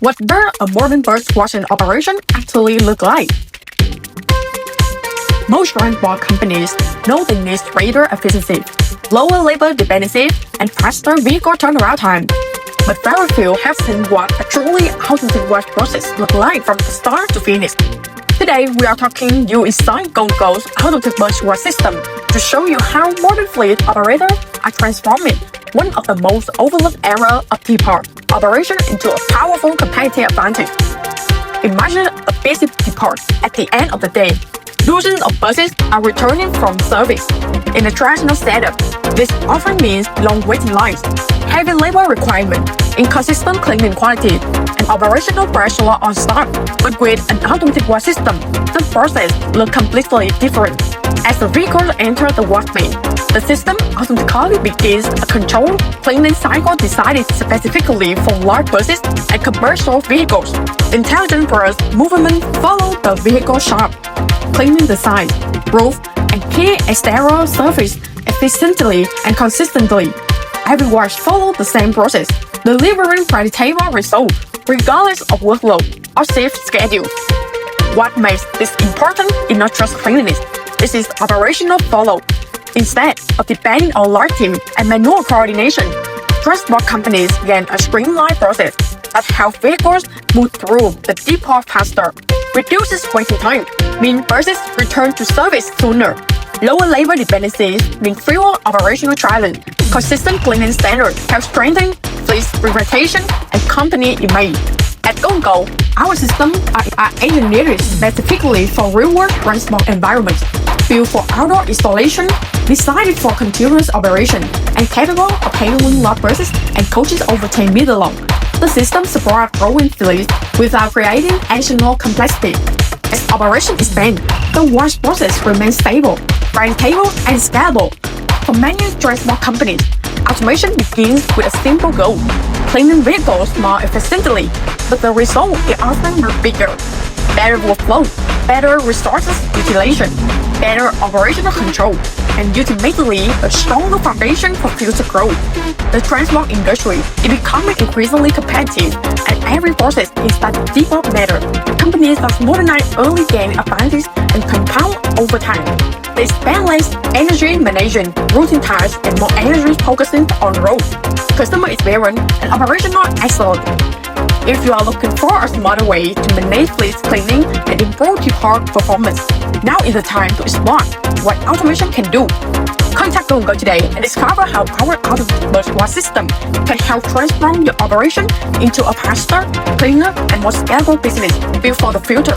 What does a modern bus washing operation actually look like? Most transport companies know they need greater efficiency, lower labor dependency, and faster vehicle turnaround time. But very few have seen what a truly automated wash process looks like from the start to finish. Today, we are talking you inside GO&GO's automated bus wash system to show you how modern fleet operators are transforming one of the most overlooked areas of depot operation into a powerful competitive advantage. Imagine a busy depot at the end of the day. Dozens of buses are returning from service. In a traditional setup, this often means long waiting lines, heavy labor requirement, inconsistent cleaning quality, and operational pressure on staff. But with an automated wash system, the process looks completely different. As the vehicle enters the wash bay, the system automatically begins a controlled cleaning cycle designed specifically for large buses and commercial vehicles. Intelligent brush movement follow the vehicle shaft, cleaning the side, roof, and key exterior surface efficiently and consistently. Every wash follows the same process, delivering predictable results regardless of workload or shift schedule. What makes this important is not just cleanliness, this is operational follow. Instead of depending on large team and manual coordination, transport companies gain a streamlined process that helps vehicles move through the depot faster, reduces waiting time, means buses return to service sooner. Lower labor dependencies mean fewer operational challenges. Consistent cleaning standards help strengthen fleet reputation and company image. At GO&GO, our systems are engineered specifically for real-world transport environments, built for outdoor installation, designed for continuous operation, and capable of handling large buses and coaches over 10 meters long. The system supports growing fleets without creating additional complexity. As operation expands, the wash process remains stable, predictable, and scalable. For many transport companies, automation begins with a simple goal: cleaning vehicles more efficiently, but the result is often much bigger. Better workflow, better resources utilization, better operational control, and ultimately a stronger foundation for future growth. The transport industry is becoming increasingly competitive, and every process is that depot matter. Companies that modernize early gain advantage and compound over time. They spend less energy managing routine tasks and more energy focusing on road, customer experience, and operational excellence. If you are looking for a smarter way to manage fleet cleaning and improve depot performance, now is the time to explore what automation can do. Contact GO&GO today and discover how our automated bus wash system can help transform your operation into a faster, cleaner, and more scalable business built for the future.